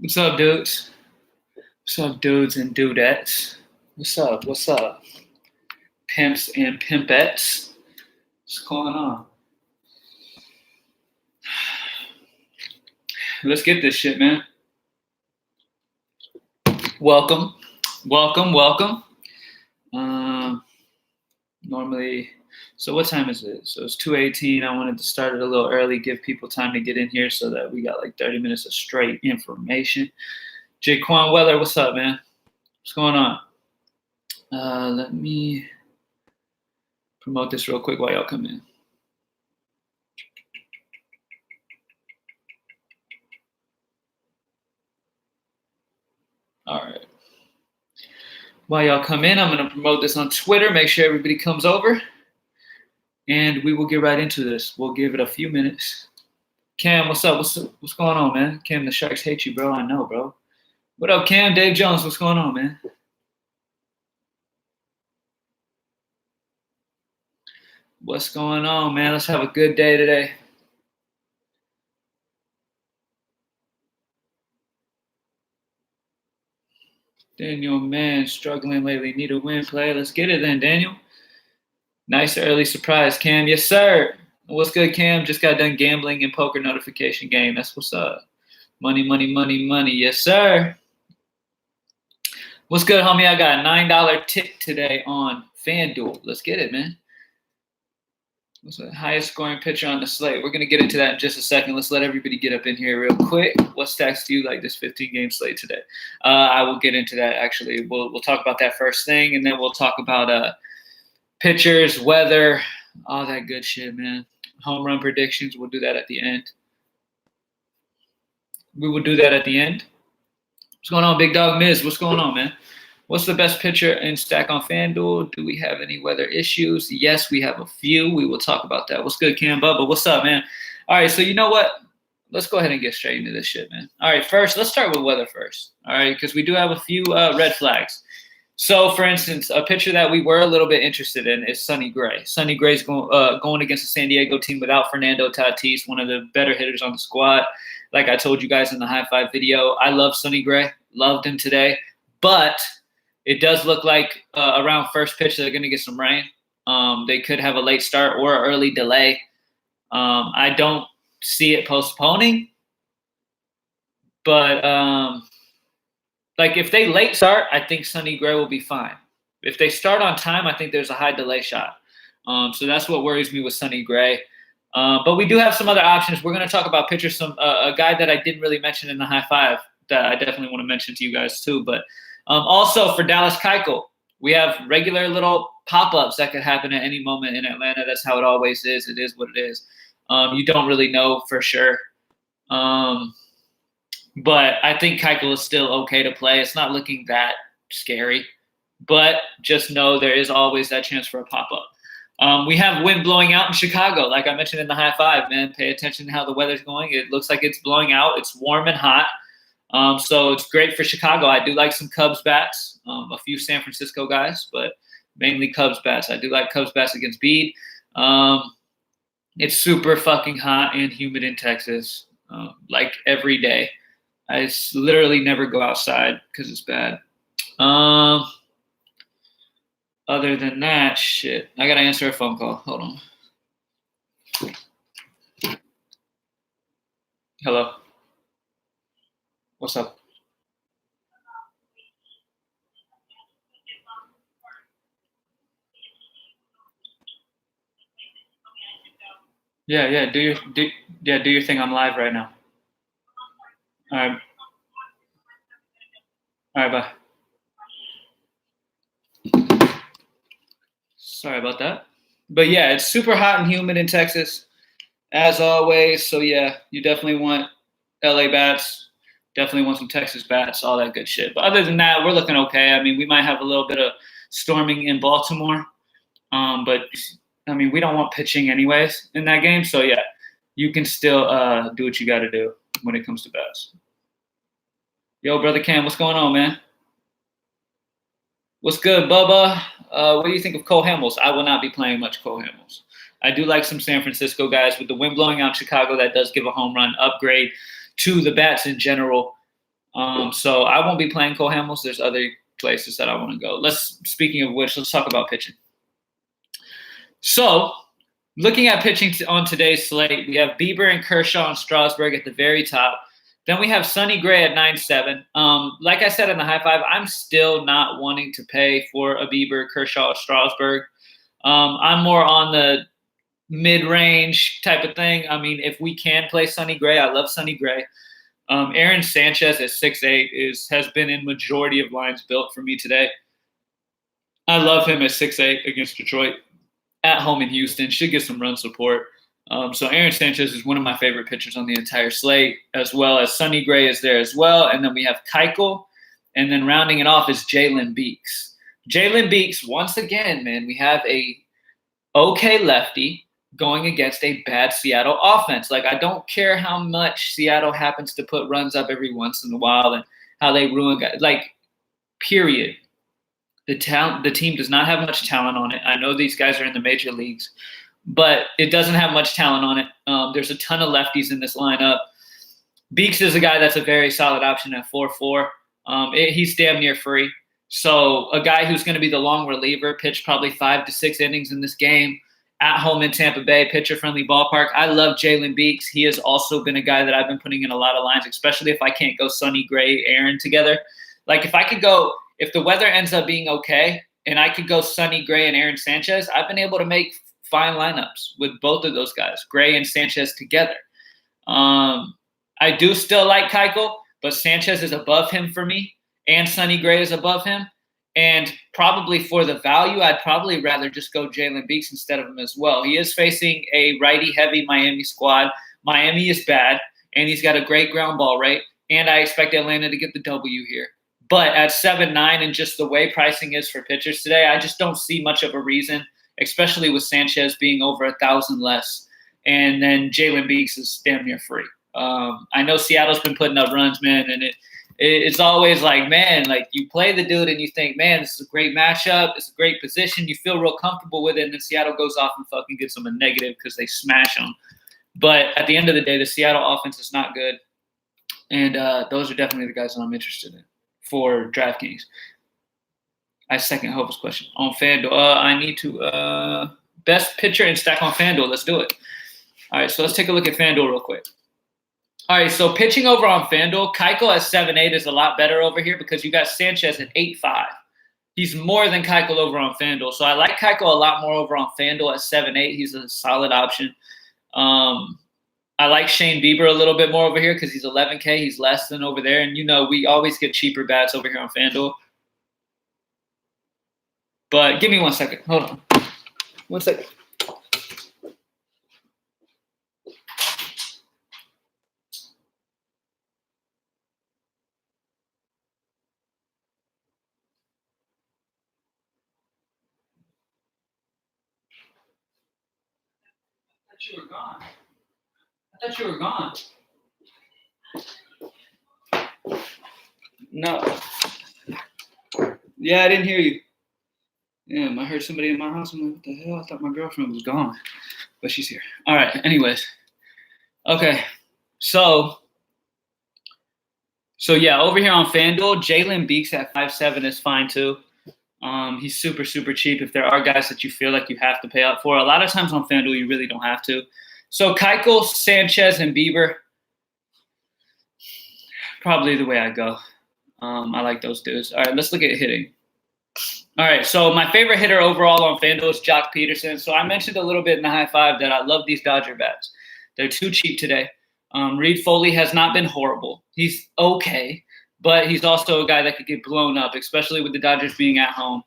What's up, dudes? What's up, dudes and dudettes? What's up? What's up? Pimps and pimpettes. What's going on? Let's get this shit, man. Welcome. Welcome. Normally, so what time is it? So it's 2:18. I wanted to start it a little early, give people time to get in here so that we got like 30 minutes of straight information. Jaquan Weller, what's up, man? What's going on? Let me promote this real quick while y'all come in. All right. While y'all come in, I'm going to promote this on Twitter. Make sure everybody comes over. And we will get right into this. We'll give it a few minutes. Cam, what's up? What's going on, man? Cam, the Sharks hate you, bro. I know, bro. What up, Cam? Dave Jones, what's going on, man? What's going on, man? Let's have a good day today. Daniel, man, struggling lately. Need a win play. Let's get it then, Daniel. Nice early surprise, Cam. Yes, sir. What's good, Cam? Just got done gambling and poker notification game. That's what's up. Money. Yes, sir. What's good, homie? I got a $9 tip today on Fanduel. Let's get it, man. What's the highest scoring pitcher on the slate? We're going to get into that in just a second. Let's let everybody get up in here real quick. What stacks do you like this 15-game slate today? I will get into that, actually. We'll talk about that first thing, and then we'll talk about pitchers, weather, all that good shit, man. Home run predictions, we'll do that at the end. What's going on, Big Dog Miz? What's going on, man? What's the best pitcher in stack on FanDuel? Do we have any weather issues? Yes, we have a few. We will talk about that. What's good, Cam Bubba? What's up, man? All right, so you know what? Let's go ahead and get straight into this shit, man. All right, first, let's start with weather first. All right, because we do have a few red flags. So, for instance, a pitcher that we were a little bit interested in is Sonny Gray. Sonny Gray's going against the San Diego team without Fernando Tatis, one of the better hitters on the squad. Like I told you guys in the high five video, I love Sonny Gray. Loved him today. But it does look like around first pitch they're going to get some rain. They could have a late start or an early delay. I don't see it postponing. But like if they late start, I think Sonny Gray will be fine. If they start on time, I think there's a high delay shot. So that's what worries me with Sonny Gray. But we do have some other options. We're going to talk about pitchers. A guy that I didn't really mention in the high five that I definitely want to mention to you guys too. But also for Dallas Keuchel, we have regular little pop-ups that could happen at any moment in Atlanta. That's how it always is. It is what it is. You don't really know for sure. But I think Keuchel is still okay to play. It's not looking that scary. But just know there is always that chance for a pop-up. We have wind blowing out in Chicago. Like I mentioned in the high five, man, pay attention to how the weather's going. It looks like it's blowing out. It's warm and hot. So it's great for Chicago. I do like some Cubs bats, a few San Francisco guys, but mainly Cubs bats. I do like Cubs bats against Bede. It's super fucking hot and humid in Texas, like every day. I literally never go outside because it's bad. Other than that, shit. I got to answer a phone call. Hold on. Hello. What's up? Yeah. Do your thing. I'm live right now. All right. Bye. Sorry about that. But yeah, it's super hot and humid in Texas, as always. So yeah, you definitely want LA bats. Definitely want some Texas bats, all that good shit. But other than that, we're looking okay. I mean, we might have a little bit of storming in Baltimore. But, I mean, we don't want pitching anyways in that game. So, yeah, you can still do what you got to do when it comes to bats. Yo, Brother Cam, what's going on, man? What's good, Bubba? What do you think of Cole Hamels? I will not be playing much Cole Hamels. I do like some San Francisco guys. With the wind blowing out in Chicago, that does give a home run upgrade to the bats in general. So I won't be playing Cole Hamels. There's other places that I want to go. Speaking of which, let's talk about pitching. So looking at pitching on today's slate, we have Bieber and Kershaw and Strasburg at the very top. Then we have Sonny Gray at 9-7. Like I said in the high five, I'm still not wanting to pay for a Bieber, Kershaw, or Strasburg. I'm more on the mid-range type of thing. I mean, if we can play Sonny Gray, I love Sonny Gray. Aaron Sanchez at 6'8" has been in majority of lines built for me today. I love him at 6'8" against Detroit. At home in Houston, should get some run support. So Aaron Sanchez is one of my favorite pitchers on the entire slate, as well as Sonny Gray is there as well. And then we have Keuchel, and then rounding it off is Jalen Beeks. Jalen Beeks, once again, man, we have a okay lefty going against a bad Seattle offense. Like, I don't care how much Seattle happens to put runs up every once in a while and how they ruin guys. Like, period. The team does not have much talent on it. I know these guys are in the major leagues, but it doesn't have much talent on it. There's a ton of lefties in this lineup. Beeks is a guy that's a very solid option at 4-4. He's damn near free. So a guy who's going to be the long reliever, pitch probably 5 to 6 innings in this game, at home in Tampa Bay, pitcher-friendly ballpark. I love Jalen Beeks. He has also been a guy that I've been putting in a lot of lines, especially if I can't go Sonny Gray, Aaron together. Like, if the weather ends up being okay and I could go Sonny Gray and Aaron Sanchez, I've been able to make fine lineups with both of those guys, Gray and Sanchez together. I do still like Keuchel, but Sanchez is above him for me, and Sonny Gray is above him. And probably for the value, I'd probably rather just go Jalen Beeks instead of him as well. He is facing a righty-heavy Miami squad. Miami is bad, and he's got a great ground ball rate, and I expect Atlanta to get the W here. But at 7-9 and just the way pricing is for pitchers today, I just don't see much of a reason, especially with Sanchez being over 1,000 less. And then Jalen Beeks is damn near free. I know Seattle's been putting up runs, man, and it's always like, man, like you play the dude and you think, man, this is a great matchup. It's a great position. You feel real comfortable with it, and then Seattle goes off and fucking gets them a negative because they smash them. But at the end of the day, the Seattle offense is not good. And those are definitely the guys that I'm interested in for Draftkings. I second Hope's question on Fanduel. I need to best pitcher and stack on Fanduel. Let's do it. All right, so let's take a look at Fanduel real quick. All right, so pitching over on Fanduel, Keuchel at 7-8 is a lot better over here because you got Sanchez at 8-5. He's more than Keuchel over on Fanduel. So I like Keuchel a lot more over on Fanduel at 7-8. He's a solid option. I like Shane Bieber a little bit more over here because he's 11K. He's less than over there. And, you know, we always get cheaper bats over here on FanDuel. But give me 1 second. Hold on. 1 second. I thought you were gone. I thought you were gone. No. Yeah, I didn't hear you. Damn, I heard somebody in my house. I'm like, what the hell? I thought my girlfriend was gone. But she's here. All right, anyways. Okay, so yeah, over here on FanDuel, Jalen Beeks at 5.7 is fine too. He's super, super cheap if there are guys that you feel like you have to pay up for. A lot of times on FanDuel, you really don't have to. So Keuchel, Sanchez, and Bieber, probably the way I go. I like those dudes. All right, let's look at hitting. All right, so my favorite hitter overall on FanDuel is Jock Peterson. So I mentioned a little bit in the high five that I love these Dodger bats. They're too cheap today. Reed Foley has not been horrible. He's okay, but he's also a guy that could get blown up, especially with the Dodgers being at home.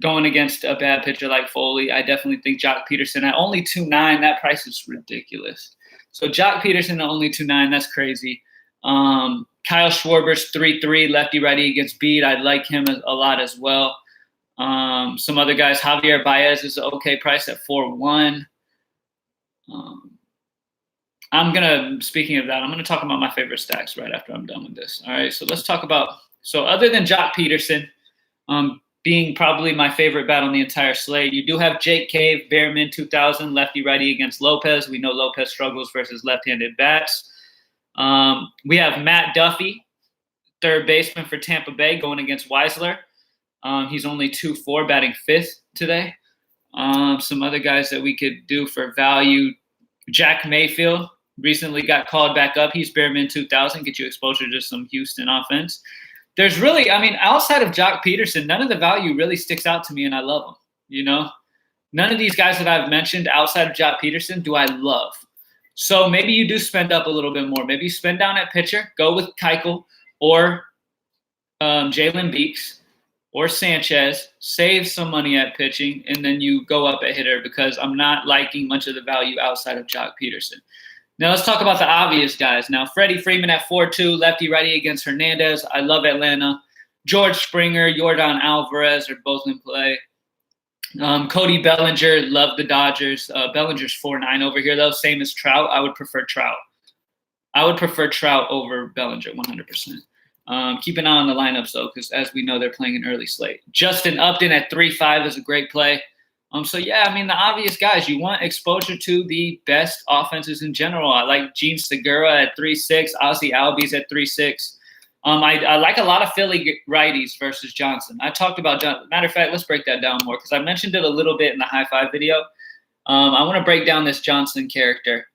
Going against a bad pitcher like Foley, I definitely think Jock Peterson at only 2.9, that price is ridiculous. So Jock Peterson at only 2.9, that's crazy. Kyle Schwarber's 3.3, lefty-righty against Bede. I like him a lot as well. Some other guys, Javier Baez is an okay price at 4.1. Speaking of that, I'm going to talk about my favorite stacks right after I'm done with this. All right, so let's talk about, so other than Jock Peterson being probably my favorite bat on the entire slate, you do have Jake Cave, Bearman 2000, lefty-righty against Lopez. We know Lopez struggles versus left-handed bats. We have Matt Duffy, third baseman for Tampa Bay, going against Weisler. He's only 2-4, batting fifth today. Some other guys that we could do for value. Jack Mayfield recently got called back up. He's Bearman 2000, get you exposure to some Houston offense. There's really, I mean, outside of Jock Peterson, none of the value really sticks out to me, and I love them. You know, none of these guys that I've mentioned outside of Jock Peterson do I love. So maybe you do spend up a little bit more. Maybe you spend down at pitcher, go with Keuchel or Jalen Beeks or Sanchez, save some money at pitching, and then you go up at hitter because I'm not liking much of the value outside of Jock Peterson. Now let's talk about the obvious guys. Now, Freddie Freeman at 4-2, lefty-righty against Hernandez. I love Atlanta. George Springer, Yordan Alvarez are both in play. Cody Bellinger, love the Dodgers. Bellinger's 4.9 over here, though. Same as Trout. I would prefer Trout. I would prefer Trout over Bellinger 100%. Keep an eye on the lineups, though, because as we know, they're playing an early slate. Justin Upton at 3.5 is a great play. So, yeah, I mean, the obvious guys, you want exposure to the best offenses in general. I like Gene Segura at 3.6, Ozzie Albies at 3.6. I like a lot of Philly righties versus Johnson. I talked about Johnson. Matter of fact, let's break that down more because I mentioned it a little bit in the high five video. I want to break down this Johnson character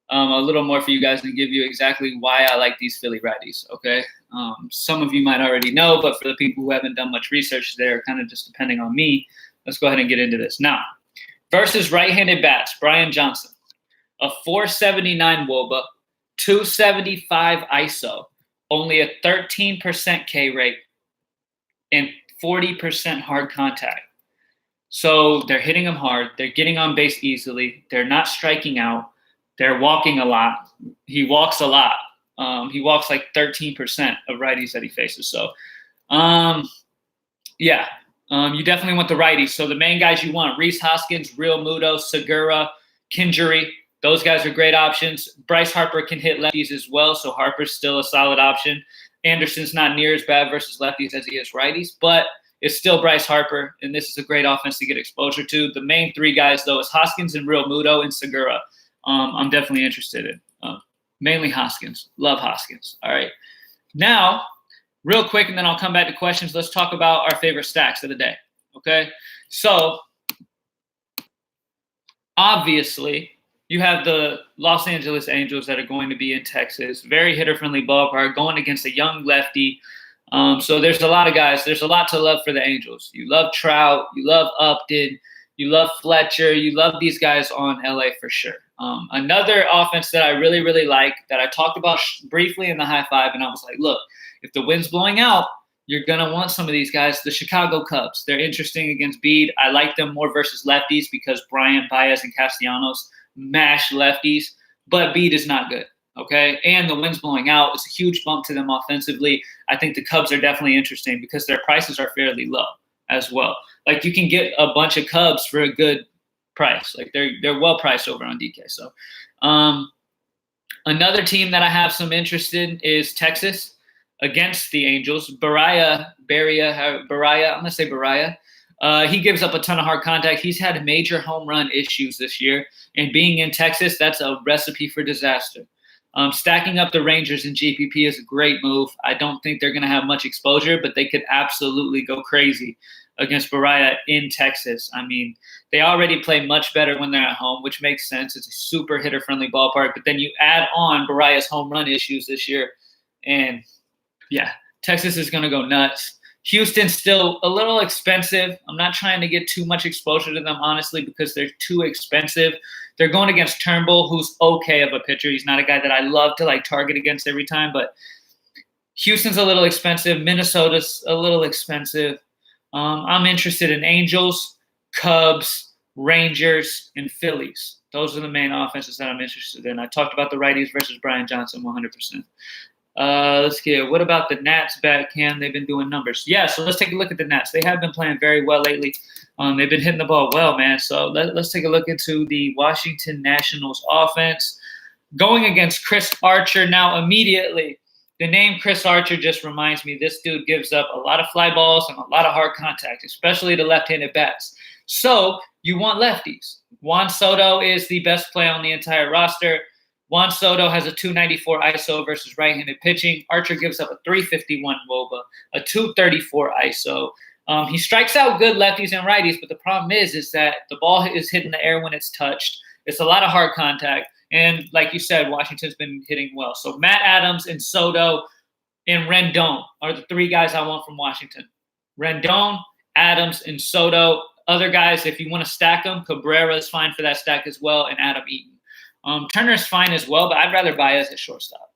a little more for you guys and give you exactly why I like these Philly righties, okay? Some of you might already know, but for the people who haven't done much research, they're kind of just depending on me. Let's go ahead and get into this. Now, versus right-handed bats, Brian Johnson, a 479 WOBA, 275 ISO, only a 13% K rate, and 40% hard contact. So they're hitting them hard. They're getting on base easily. They're not striking out. They're walking a lot. He walks a lot. He walks like 13% of righties that he faces. So, yeah. You definitely want the righties. So the main guys you want, Rhys Hoskins, Real Muto, Segura, Kingery. Those guys are great options. Bryce Harper can hit lefties as well, so Harper's still a solid option. Anderson's not near as bad versus lefties as he is righties, but it's still Bryce Harper, and this is a great offense to get exposure to. The main three guys, though, is Hoskins and Real Muto and Segura. I'm definitely interested in. Mainly Hoskins. Love Hoskins. All right. Now, real quick, and then I'll come back to questions. Let's talk about our favorite stacks of the day, okay? So, obviously, you have the Los Angeles Angels that are going to be in Texas. Very hitter-friendly ballpark, going against a young lefty. So there's a lot of guys. There's a lot to love for the Angels. You love Trout. You love Upton. You love Fletcher. You love these guys on LA for sure. Another offense that I really, really like that I talked about briefly in the high five, and I was like, look, if the wind's blowing out, you're going to want some of these guys. The Chicago Cubs, they're interesting against Bede. I like them more versus lefties because Bryant, Baez, and Castellanos mash lefties, but Bede is not good, okay? And the wind's blowing out. It's a huge bump to them offensively. I think the Cubs are definitely interesting because their prices are fairly low as well. Like, you can get a bunch of Cubs for a good price. Like, they're well priced over on DK. So another team that I have some interest in is Texas against the Angels. Baraya, I'm going to say Baraya. He gives up a ton of hard contact. He's had major home run issues this year. And being in Texas, that's a recipe for disaster. Stacking up the Rangers in GPP is a great move. I don't think they're going to have much exposure, but they could absolutely go crazy against Baraya in Texas. I mean, they already play much better when they're at home, which makes sense. It's a super hitter-friendly ballpark. But then you add on Baraya's home run issues this year, and yeah, Texas is going to go nuts. Houston's still a little expensive. I'm not trying to get too much exposure to them, honestly, because they're too expensive. They're going against Turnbull, who's okay of a pitcher. He's not a guy that I love to target against every time, but Houston's a little expensive. Minnesota's a little expensive. I'm interested in Angels, Cubs, Rangers, and Phillies. Those are the main offenses that I'm interested in. I talked about the righties versus Brian Johnson 100%. Let's get, what about the Nats back, Cam? They've been doing numbers. Yeah, so let's take a look at the Nats. They have been playing very well lately. They've been hitting the ball well, man. So let's take a look into the Washington Nationals offense. Going against Chris Archer now immediately. The name Chris Archer just reminds me this dude gives up a lot of fly balls and a lot of hard contact, especially to left-handed bats. So you want lefties. Juan Soto is the best play on the entire roster. Juan Soto has a 294 ISO versus right-handed pitching. Archer gives up a 351 WOBA, a 234 ISO. He strikes out good lefties and righties, but the problem is that the ball is hitting the air when it's touched. It's a lot of hard contact. And like you said, Washington's been hitting well. So Matt Adams and Soto and Rendon are the three guys I want from Washington. Rendon, Adams, and Soto. Other guys, if you want to stack them, Cabrera is fine for that stack as well, and Adam Eaton. Turner's fine as well, but I'd rather Baez at shortstop,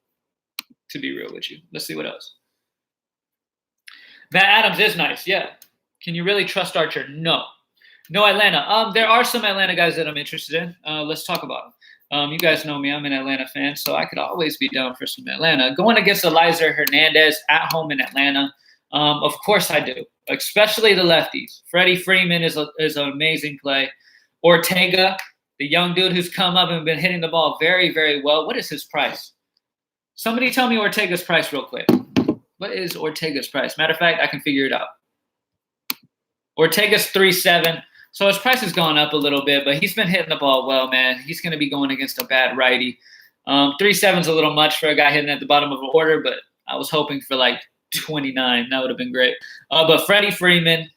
to be real with you. Let's see what else. Matt Adams is nice, yeah. Can you really trust Archer? No. No Atlanta. There are some Atlanta guys that I'm interested in. Let's talk about them. You guys know me. I'm an Atlanta fan, so I could always be down for some Atlanta. Going against Eliza Hernandez at home in Atlanta, of course I do, especially the lefties. Freddie Freeman is an amazing play. Ortega, the young dude who's come up and been hitting the ball very, very well. What is his price? Somebody tell me Ortega's price real quick. What is Ortega's price? Matter of fact, I can figure it out. Ortega's 3.7. So his price has gone up a little bit, but he's been hitting the ball well, man. He's going to be going against a bad righty. 3.7 is a little much for a guy hitting at the bottom of an order, but I was hoping for like 29. That would have been great. But Freddie Freeman,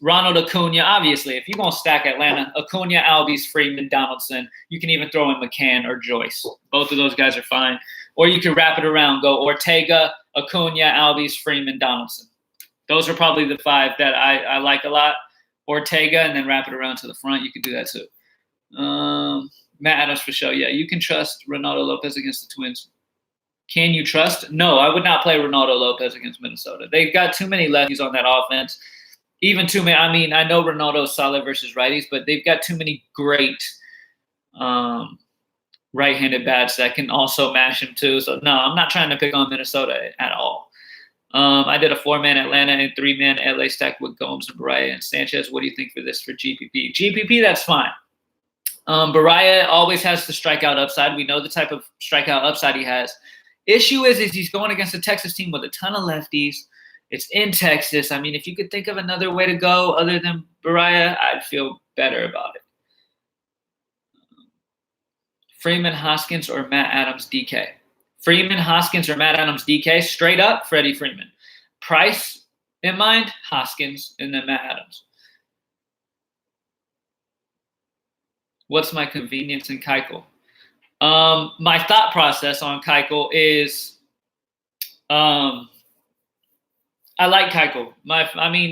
Ronald Acuna, obviously, if you're going to stack Atlanta, Acuna, Albies, Freeman, Donaldson, you can even throw in McCann or Joyce. Both of those guys are fine. Or you can wrap it around, go Ortega, Acuna, Albies, Freeman, Donaldson. Those are probably the five that I like a lot. Ortega, and then wrap it around to the front. You could do that too. Matt Adams for sure. Yeah, you can trust Ronaldo Lopez against the Twins. Can you trust? No, I would not play Ronaldo Lopez against Minnesota. They've got too many lefties on that offense. Even too many. I mean, I know Ronaldo's solid versus righties, but they've got too many great right-handed bats that can also mash him too. So, no, I'm not trying to pick on Minnesota at all. I did a 4-man Atlanta and 3-man LA stack with Gomes and Baraya and Sanchez. What do you think for this for GPP? GPP, that's fine. Baraya always has the strikeout upside. We know the type of strikeout upside he has. Issue is he's going against a Texas team with a ton of lefties. It's in Texas. I mean, if you could think of another way to go other than Baraya, I'd feel better about it. Freeman, Hoskins, or Matt Adams, DK? Freeman, Hoskins, or Matt Adams, DK? Straight up, Freddie Freeman. Price in mind, Hoskins, and then Matt Adams. What's my convenience in Keuchel? My thought process on Keuchel is I like Keuchel.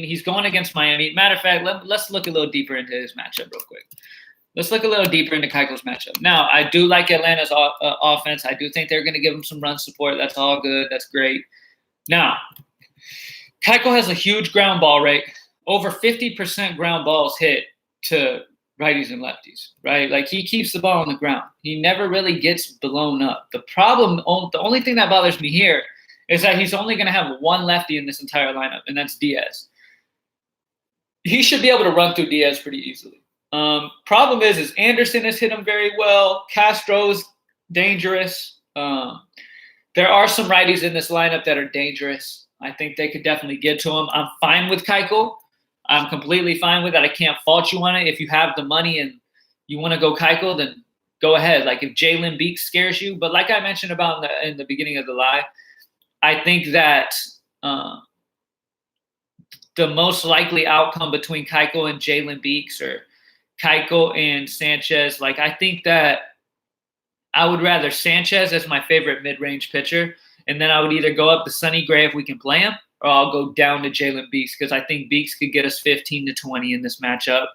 He's going against Miami. Matter of fact, let's look a little deeper into his matchup real quick. Let's look a little deeper into Keuchel's matchup. Now, I do like Atlanta's offense. I do think they're going to give him some run support. That's all good. That's great. Now, Keuchel has a huge ground ball rate. Over 50% ground balls hit to righties and lefties, right? Like, he keeps the ball on the ground. He never really gets blown up. The only thing that bothers me here is that he's only going to have one lefty in this entire lineup, and that's Diaz. He should be able to run through Diaz pretty easily. Problem is Anderson has hit him very well. Castro's dangerous. There are some righties in this lineup that are dangerous. I think they could definitely get to him. I'm fine with Keuchel. I'm completely fine with that. I can't fault you on it. If you have the money and you want to go Keuchel, then go ahead. Like, if Jalen Beeks scares you. But like I mentioned about in the beginning of the live, I think that the most likely outcome between Keuchel and Jalen Beeks, or Keuchel and Sanchez, like, I think that I would rather Sanchez as my favorite mid-range pitcher, and then I would either go up to Sonny Gray if we can play him, or I'll go down to Jalen Beeks, because I think Beeks could get us 15 to 20 in this matchup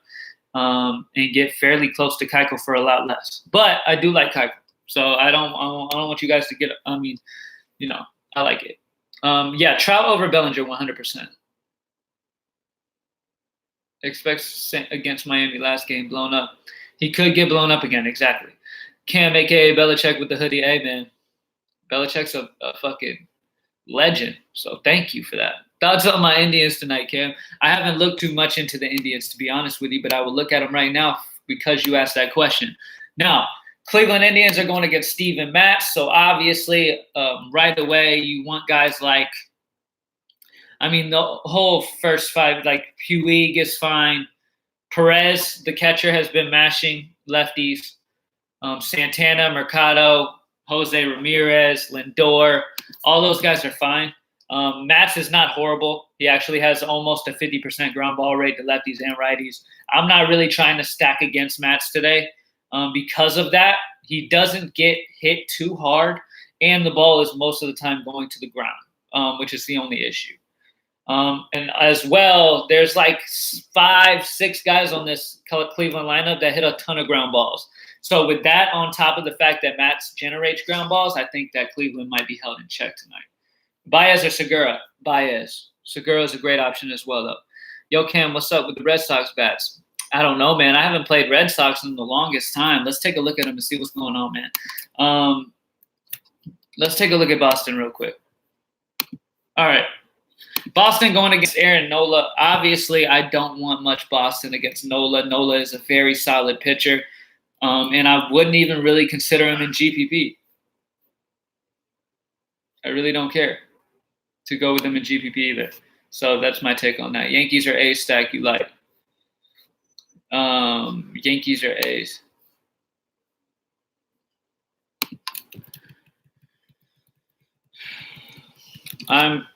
and get fairly close to Keuchel for a lot less. But I do like Keuchel, so I don't want you guys to get. I mean, I like it. Yeah, Trout over Bellinger 100%. Expects against Miami last game blown up. He could get blown up again, exactly. Cam, a.k.a. Belichick with the hoodie. Hey, man. Belichick's a fucking legend, so thank you for that. Thoughts on my Indians tonight, Cam? I haven't looked too much into the Indians, to be honest with you, but I will look at them right now because you asked that question. Now, Cleveland Indians are going against Steven Matz, so obviously right away you want guys like, the whole first five, like Puig is fine. Perez, the catcher, has been mashing lefties. Santana, Mercado, Jose Ramirez, Lindor, all those guys are fine. Matz is not horrible. He actually has almost a 50% ground ball rate to lefties and righties. I'm not really trying to stack against Matz today because of that. He doesn't get hit too hard, and the ball is most of the time going to the ground, which is the only issue. And as well, there's like 5, 6 guys on this Cleveland lineup that hit a ton of ground balls. So with that, on top of the fact that Matz generates ground balls, I think that Cleveland might be held in check tonight. Baez or Segura? Baez. Segura is a great option as well, though. Yo, Cam, what's up with the Red Sox bats? I don't know, man. I haven't played Red Sox in the longest time. Let's take a look at them and see what's going on, man. Let's take a look at Boston real quick. All right. Boston going against Aaron Nola. Obviously, I don't want much Boston against Nola. Nola is a very solid pitcher, and I wouldn't even really consider him in GPP. I really don't care to go with him in GPP either. So that's my take on that. Yankees or A's stack you like? Yankees or A's? I'm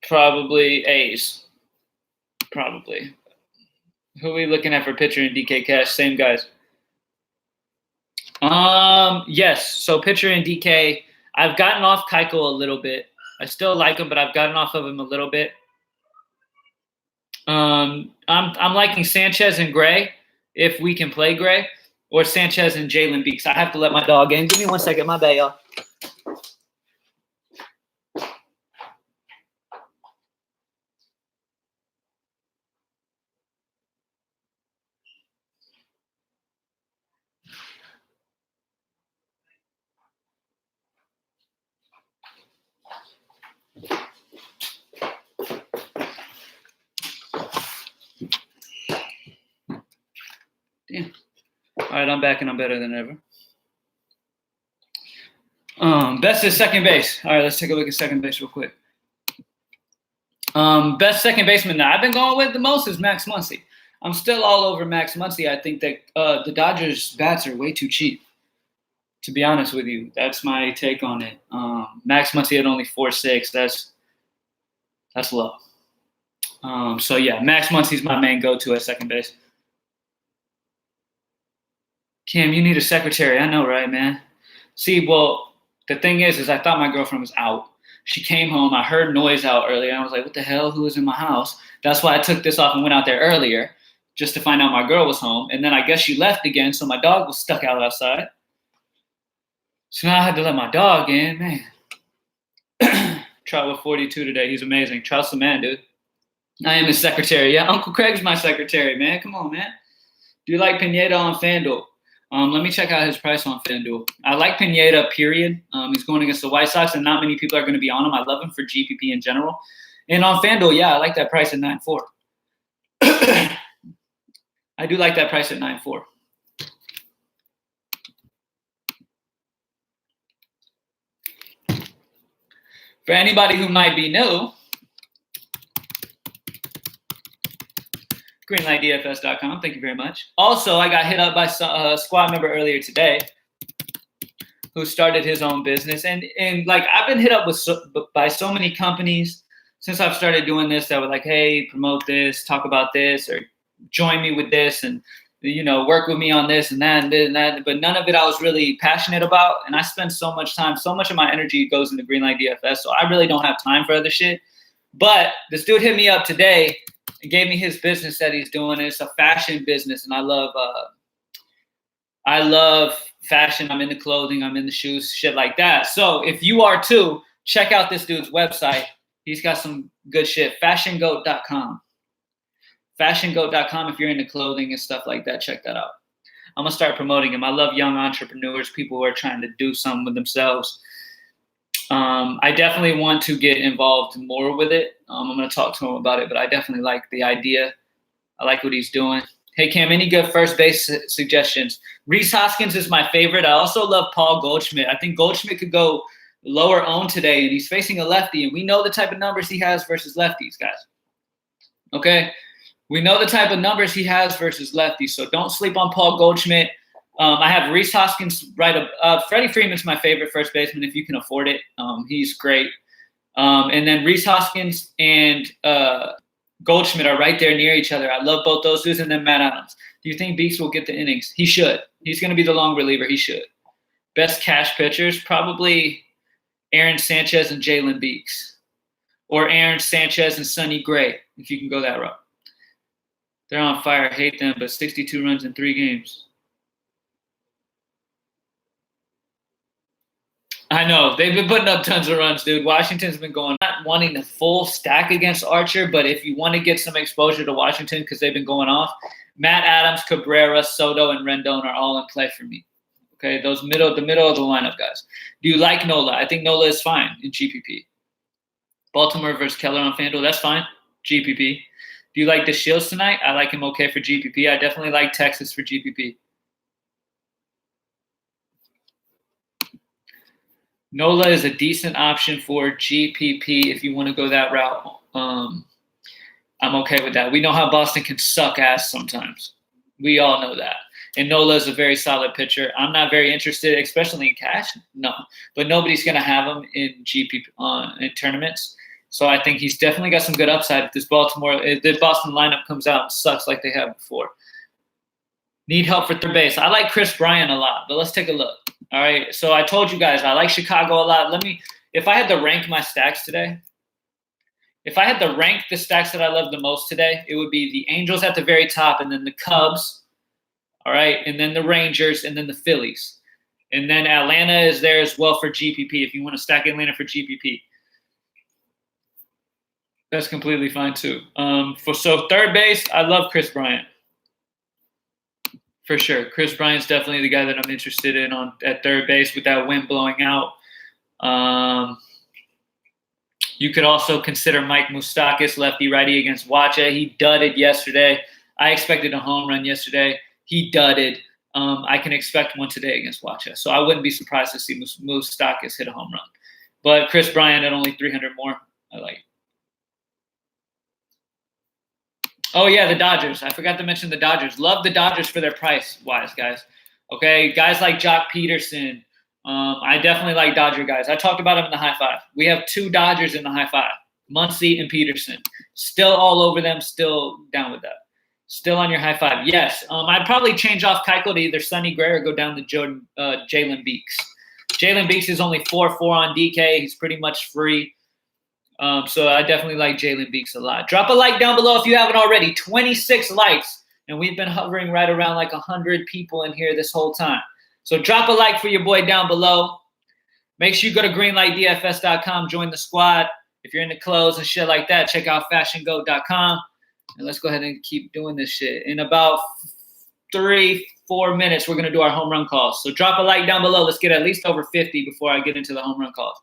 probably A's. Probably. Who are we looking at for pitcher in DK Cash? Same guys. Yes. So pitcher in DK, I've gotten off Keuchel a little bit. I still like him, but I've gotten off of him a little bit. I'm liking Sanchez and Gray if we can play Gray, or Sanchez and Jalen Beeks. I have to let my dog in. Give me 1 second. My bad, y'all. Damn. All right, I'm back and I'm better than ever. Best is second base. All right, let's take a look at second base real quick. Best second baseman that I've been going with the most is Max Muncy. I'm still all over Max Muncy. I think that the Dodgers bats are way too cheap, to be honest with you. That's my take on it. Max Muncy at only 4.6. That's low. So yeah, Max Muncy's my main go-to at second base. Cam, you need a secretary. I know, right, man? See, well, the thing is I thought my girlfriend was out. She came home. I heard noise out earlier. I was like, what the hell? Who is in my house? That's why I took this off and went out there earlier just to find out my girl was home. And then I guess she left again, so my dog was stuck out outside. So now I had to let my dog in, man. Trout with 42 today. He's amazing. Trout's the man, dude. I am his secretary. Yeah, Uncle Craig's my secretary, man. Come on, man. Do you like Pineda on FanDuel? Let me check out his price on FanDuel. I like Pineda, period. He's going against the White Sox, and not many people are going to be on him. I love him for GPP in general. And on FanDuel, yeah, I like that price at 9.4. I do like that price at 9.4. For anybody who might be new, greenlightdfs.com. Thank you very much. Also, I got hit up by a squad member earlier today who started his own business. And like, I've been hit up by so many companies since I've started doing this that were like, hey, promote this, talk about this, or join me with this, and, you know, work with me on this and that and this and that. But none of it I was really passionate about. And I spend so much time, so much of my energy goes into Greenlight DFS. So I really don't have time for other shit. But this dude hit me up today. He gave me his business that he's doing. It's a fashion business, and I love fashion. I'm into clothing. I'm into shoes, shit like that. So if you are too, check out this dude's website. He's got some good shit. FashionGoat.com. FashionGoat.com. If you're into clothing and stuff like that, check that out. I'm gonna start promoting him. I love young entrepreneurs, people who are trying to do something with themselves. I definitely want to get involved more with it. I'm going to talk to him about it, but I definitely like the idea. I like what he's doing. Hey, Cam, any good first base suggestions? Rhys Hoskins is my favorite. I also love Paul Goldschmidt. I think Goldschmidt could go lower owned today, and he's facing a lefty, and we know the type of numbers he has versus lefties, guys. Okay? We know the type of numbers he has versus lefties, so don't sleep on Paul Goldschmidt. I have Rhys Hoskins right up. Freddie Freeman's my favorite first baseman if you can afford it. He's great. And then Rhys Hoskins and Goldschmidt are right there near each other. I love both those dudes. And then Matt Adams. Do you think Beeks will get the innings? He should. He's going to be the long reliever. He should. Best cash pitchers, probably Aaron Sanchez and Jalen Beeks. Or Aaron Sanchez and Sonny Gray, if you can go that route. They're on fire. I hate them, but 62 runs in 3 games. I know. They've been putting up tons of runs, dude. Washington's been going, not wanting the full stack against Archer, but if you want to get some exposure to Washington because they've been going off, Matt Adams, Cabrera, Soto, and Rendon are all in play for me. Okay, the middle of the lineup guys. Do you like Nola? I think Nola is fine in GPP. Baltimore versus Keller on FanDuel, that's fine. GPP. Do you like the Shields tonight? I like him okay for GPP. I definitely like Texas for GPP. Nola is a decent option for GPP if you want to go that route. I'm okay with that. We know how Boston can suck ass sometimes. We all know that. And Nola is a very solid pitcher. I'm not very interested, especially in cash. No. But nobody's going to have him in GPP in tournaments. So I think he's definitely got some good upside if the Boston lineup comes out and sucks like they have before. Need help for third base. I like Chris Bryant a lot, but let's take a look. All right, so I told you guys I like Chicago a lot. If I had to rank my stacks today, if I had to rank the stacks that I love the most today, it would be the Angels at the very top and then the Cubs, all right, and then the Rangers and then the Phillies. And then Atlanta is there as well for GPP if you want to stack Atlanta for GPP. That's completely fine too. So third base, I love Chris Bryant. For sure. Chris Bryant's definitely the guy that I'm interested in at third base with that wind blowing out. You could also consider Mike Moustakas, lefty-righty against Wacha. He dudded yesterday. I expected a home run yesterday. He dudded. I can expect one today against Wacha. So I wouldn't be surprised to see Moustakas hit a home run. But Chris Bryant at only 300 more, I like. Oh, yeah, the Dodgers. I forgot to mention the Dodgers. Love the Dodgers for their price-wise, guys. Okay, guys like Jock Peterson. I definitely like Dodger guys. I talked about them in the high five. We have 2 Dodgers in the high five, Muncy and Peterson. Still all over them, still down with that. Still on your high five. Yes, I'd probably change off Keuchel to either Sonny Gray or go down to Jalen Beeks. Jalen Beeks is only 4-4 on DK. He's pretty much free. So I definitely like Jalen Beeks a lot. Drop a like down below if you haven't already. 26 likes. And we've been hovering right around like 100 people in here this whole time. So drop a like for your boy down below. Make sure you go to greenlightdfs.com. Join the squad. If you're into clothes and shit like that, check out fashiongo.com. And let's go ahead and keep doing this shit. In about 3-4 minutes, we're going to do our home run calls. So drop a like down below. Let's get at least over 50 before I get into the home run calls.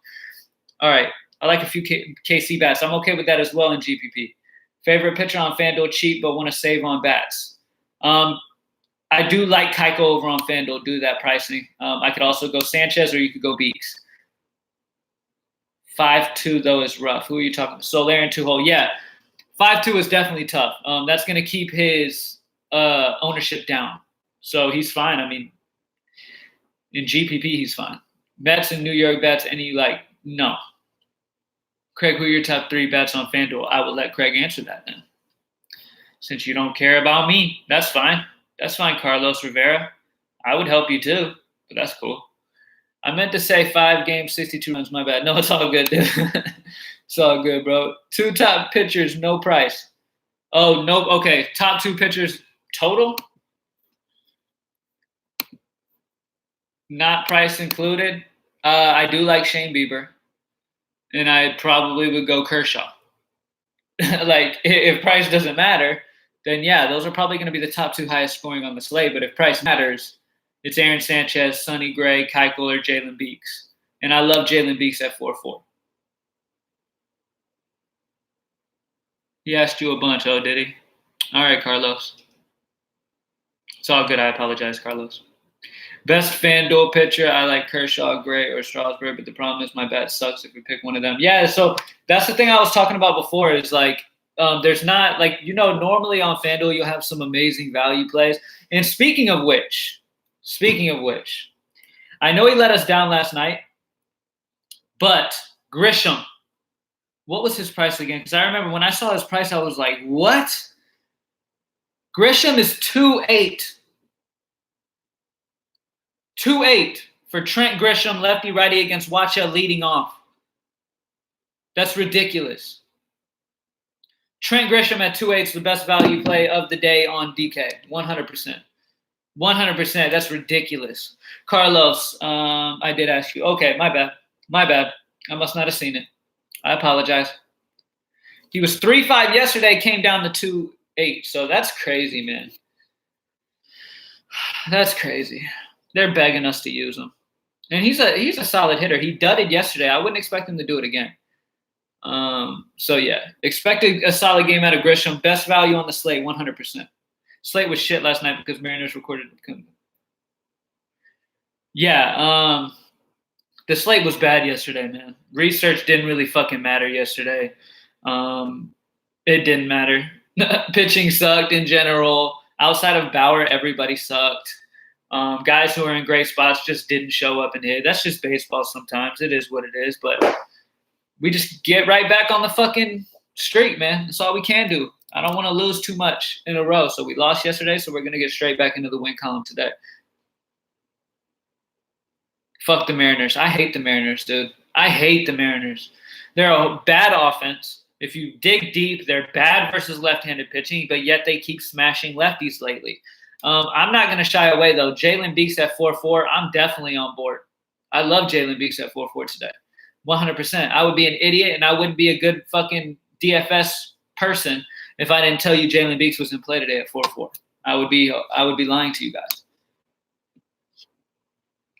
All right. I like a few KC bats. I'm okay with that as well in GPP. Favorite pitcher on FanDuel, cheap, but want to save on bats. I do like Keuchel over on FanDuel, do that pricing. I could also go Sanchez or you could go Beeks. 5-2, though, is rough. Who are you talking about? Soler and 2-hole. Yeah, 5-2 is definitely tough. That's going to keep his ownership down. So he's fine. I mean, in GPP, he's fine. Mets and New York bets, any you like? No. Craig, who are your top 3 bets on FanDuel? I will let Craig answer that then. Since you don't care about me, that's fine. That's fine, Carlos Rivera. I would help you too, but that's cool. I meant to say 5 games, 62 runs. My bad. No, it's all good, dude. It's all good, bro. 2 top pitchers, no price. Oh, no. Okay, top 2 pitchers total? Not price included. I do like Shane Bieber. And I probably would go Kershaw. Like, if price doesn't matter, then yeah, those are probably going to be the top 2 highest scoring on the slate. But if price matters, it's Aaron Sanchez, Sonny Gray, Keuchel, or Jalen Beeks. And I love Jalen Beeks at 4-4. He asked you a bunch, oh, did he? All right, Carlos. It's all good. I apologize, Carlos. Best FanDuel pitcher, I like Kershaw, Gray, or Strasburg, but the problem is my bat sucks if we pick one of them. Yeah, so that's the thing I was talking about before is like there's not like, normally on FanDuel you'll have some amazing value plays. And speaking of which, Speaking of which, I know he let us down last night, but Grisham, what was his price again? Because I remember when I saw his price, I was like, what? Grisham is 2.8. 2.8 for Trent Grisham, lefty-righty against Wacha leading off. That's ridiculous. Trent Grisham at 2.8 is the best value play of the day on DK. 100%. 100%. That's ridiculous. Carlos, I did ask you. Okay, my bad. My bad. I must not have seen it. I apologize. He was 3.5 yesterday, came down to 2.8. So that's crazy, man. That's crazy. They're begging us to use him. And he's a solid hitter. He dudded yesterday. I wouldn't expect him to do it again. So yeah, expect a solid game out of Grisham. Best value on the slate, 100%. Slate was shit last night because Mariners recorded. Yeah, the slate was bad yesterday, man. Research didn't really fucking matter yesterday. It didn't matter. Pitching sucked in general. Outside of Bauer, everybody sucked. Guys who are in great spots just didn't show up and hit. That's just baseball sometimes. It is what it is, but we just get right back on the fucking streak, man. That's all we can do. I don't want to lose too much in a row. So we lost yesterday, so we're going to get straight back into the win column today. Fuck the Mariners. I hate the Mariners, dude. I hate the Mariners. They're a bad offense. If you dig deep, they're bad versus left-handed pitching, but yet they keep smashing lefties lately. I'm not going to shy away, though. Jalen Beeks at 4.4, I'm definitely on board. I love Jalen Beeks at 4.4 today. 100%. I would be an idiot, and I wouldn't be a good fucking DFS person if I didn't tell you Jalen Beeks was in play today at 4.4. I would be lying to you guys.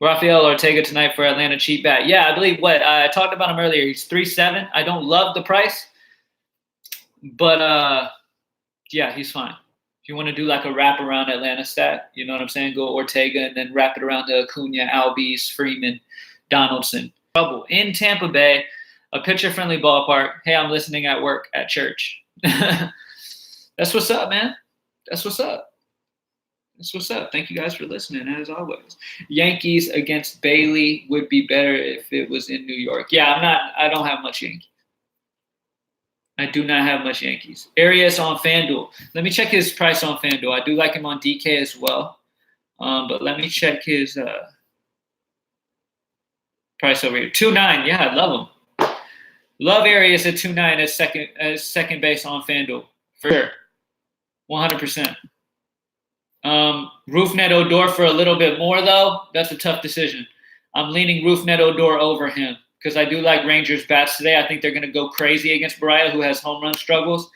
Rafael Ortega tonight for Atlanta cheap bat. Yeah, I believe I talked about him earlier. He's 3.7. I don't love the price, but yeah, he's fine. If you want to do like a wraparound Atlanta stat, you know what I'm saying? Go Ortega and then wrap it around to Acuna, Albies, Freeman, Donaldson. Trouble in Tampa Bay, a pitcher-friendly ballpark. Hey, I'm listening at work, at church. That's what's up, man. That's what's up. That's what's up. Thank you guys for listening, as always. Yankees against Bailey would be better if it was in New York. Yeah, I don't have much Yankees. I do not have much Yankees. Arias on Fanduel. Let me check his price on Fanduel. I do like him on DK as well. But let me check his price over here. 2.9. Yeah, I love him. Love Arias at 2.9 as second base on Fanduel. For sure. 100%. Rougned Odor for a little bit more, though. That's a tough decision. I'm leaning Rougned Odor over him because I do like Rangers bats today. I think they're going to go crazy against Barria, who has home run struggles.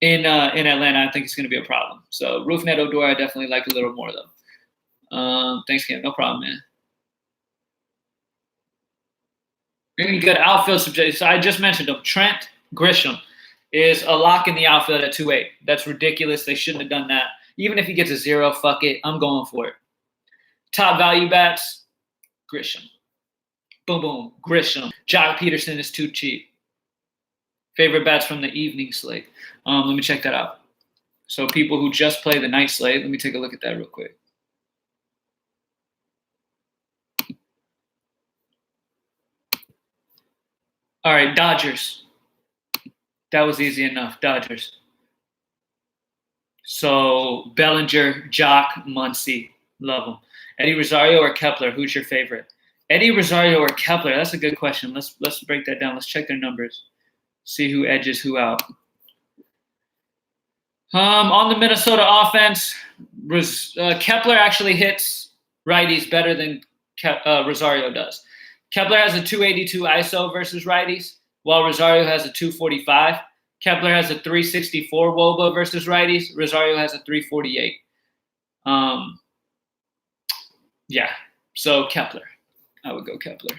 In Atlanta, I think it's going to be a problem. So Rougned Odor, I definitely like a little more, though. Thanks, Cam. No problem, man. Really good outfield subject. So I just mentioned him. Trent Grisham is a lock in the outfield at 2.8. That's ridiculous. They shouldn't have done that. Even if he gets a 0, fuck it. I'm going for it. Top value bats, Grisham. Boom, boom, Grisham. Jock Peterson is too cheap. Favorite bats from the evening slate. Let me check that out. So people who just play the night slate, let me take a look at that real quick. All right, Dodgers. That was easy enough. Dodgers. So Bellinger, Jock, Muncy. Love them. Eddie Rosario or Kepler? Who's your favorite? Eddie Rosario or Kepler? That's a good question. Let's break that down. Let's check their numbers. See who edges who out. On the Minnesota offense, Kepler actually hits righties better than Rosario does. Kepler has a 282 ISO versus righties, while Rosario has a 245. Kepler has a 364 WOBA versus righties. Rosario has a 348. Yeah, so Kepler. I would go Kepler.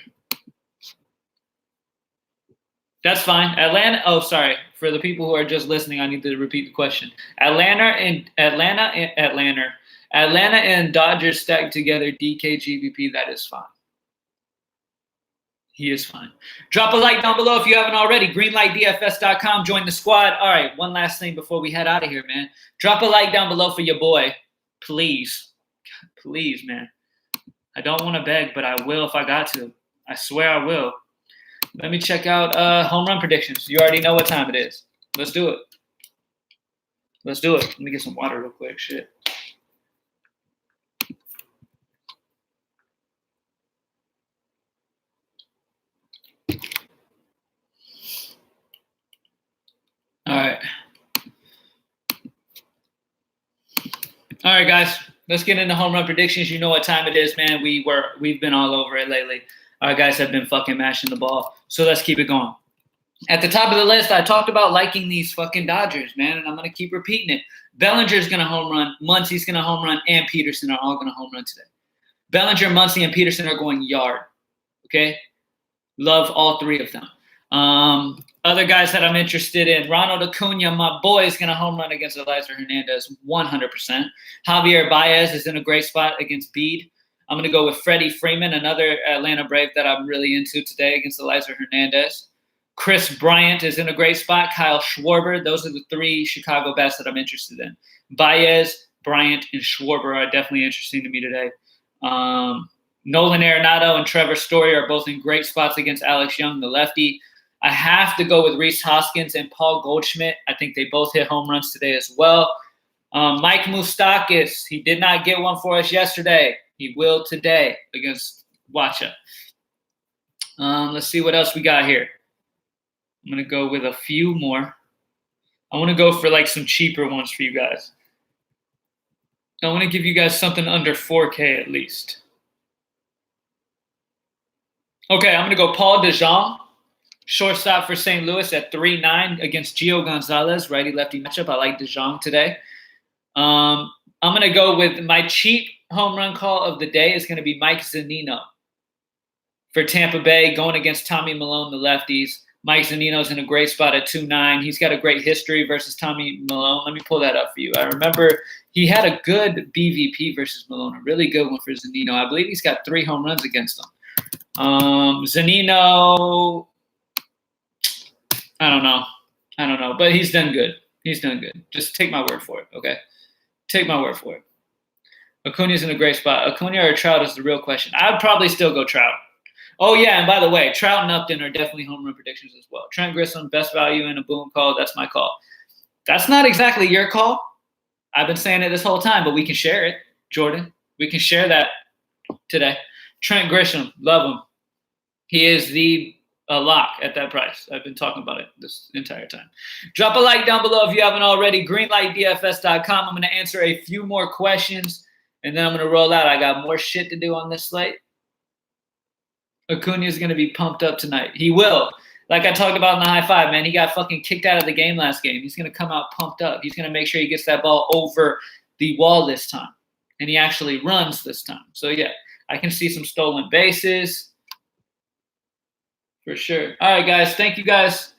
That's fine. Atlanta. Oh, sorry. For the people who are just listening, I need to repeat the question. Atlanta and Dodgers stacked together. DKGBP. That is fine. He is fine. Drop a like down below if you haven't already. Greenlightdfs.com. Join the squad. All right, one last thing before we head out of here, man. Drop a like down below for your boy. Please. Please, man. I don't want to beg, but I will if I got to. I swear I will. Let me check out home run predictions. You already know what time it is. Let's do it. Let's do it. Let me get some water real quick. Shit. All right. All right, guys. Let's get into home run predictions. You know what time it is, man. We've been all over it lately. Our guys have been fucking mashing the ball. So let's keep it going. At the top of the list, I talked about liking these fucking Dodgers, man, and I'm going to keep repeating it. Bellinger's going to home run, Muncy's going to home run, and Peterson are all going to home run today. Bellinger, Muncy, and Peterson are going yard, okay? Love all three of them. Other guys that I'm interested in, Ronald Acuna, my boy, is going to home run against Eliza Hernandez 100%. Javier Baez is in a great spot against Bede. I'm going to go with Freddie Freeman, another Atlanta Brave that I'm really into today against Eliza Hernandez. Chris Bryant is in a great spot. Kyle Schwarber. Those are the three Chicago bats that I'm interested in. Baez, Bryant, and Schwarber are definitely interesting to me today. Nolan Arenado and Trevor Story are both in great spots against Alex Young, the lefty. I have to go with Rhys Hoskins and Paul Goldschmidt. I think they both hit home runs today as well. Mike Moustakas, he did not get one for us yesterday. He will today against Wacha. Let's see what else we got here. I'm going to go with a few more. I want to go for like some cheaper ones for you guys. I want to give you guys something under 4K at least. Okay, I'm going to go Paul DeJong, shortstop for St. Louis at 3.9 against Gio Gonzalez, righty-lefty matchup. I like DeJong today. I'm going to go with my cheap home run call of the day is going to be Mike Zunino for Tampa Bay going against Tommy Milone, the lefties. Mike Zunino's in a great spot at 2.9. He's got a great history versus Tommy Milone. Let me pull that up for you. I remember he had a good BVP versus Milone, a really good one for Zunino. I believe he's got 3 home runs against him. Zunino, I don't know, but he's done good. Just take my word for it, okay? Take my word for it. Acuna's in a great spot. Acuna or Trout is the real question. I'd probably still go Trout. Oh, yeah, and by the way, Trout and Upton are definitely home run predictions as well. Trent Grissom, best value in a boom call. That's my call. That's not exactly your call. I've been saying it this whole time, but we can share it, Jordan. We can share that today. Trent Grisham, love him. He is the lock at that price. I've been talking about it this entire time. Drop a like down below if you haven't already. Greenlightdfs.com. I'm going to answer a few more questions, and then I'm going to roll out. I got more shit to do on this slate. Acuna is going to be pumped up tonight. He will. Like I talked about in the high five, man, he got fucking kicked out of the game last game. He's going to come out pumped up. He's going to make sure he gets that ball over the wall this time. And he actually runs this time. So, yeah, I can see some stolen bases for sure. All right, guys. Thank you guys,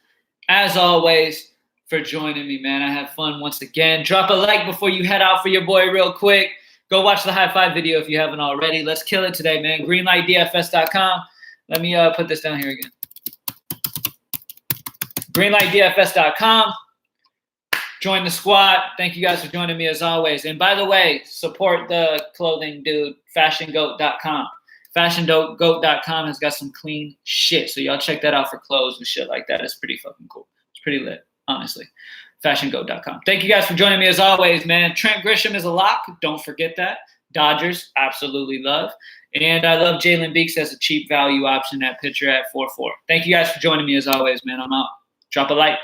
as always, for joining me, man. I had fun once again. Drop a like before you head out for your boy real quick. Go watch the high five video if you haven't already. Let's kill it today, man. Greenlightdfs.com. Let me put this down here again. Greenlightdfs.com. Join the squad. Thank you guys for joining me as always. And by the way, support the clothing dude, fashiongoat.com. Fashiongoat.com has got some clean shit. So y'all check that out for clothes and shit like that. It's pretty fucking cool. It's pretty lit, honestly. Fashiongoat.com. Thank you guys for joining me as always, man. Trent Grisham is a lock. Don't forget that. Dodgers, absolutely love. And I love Jalen Beeks as a cheap value option at pitcher at 4.4. Thank you guys for joining me as always, man. I'm out. Drop a like.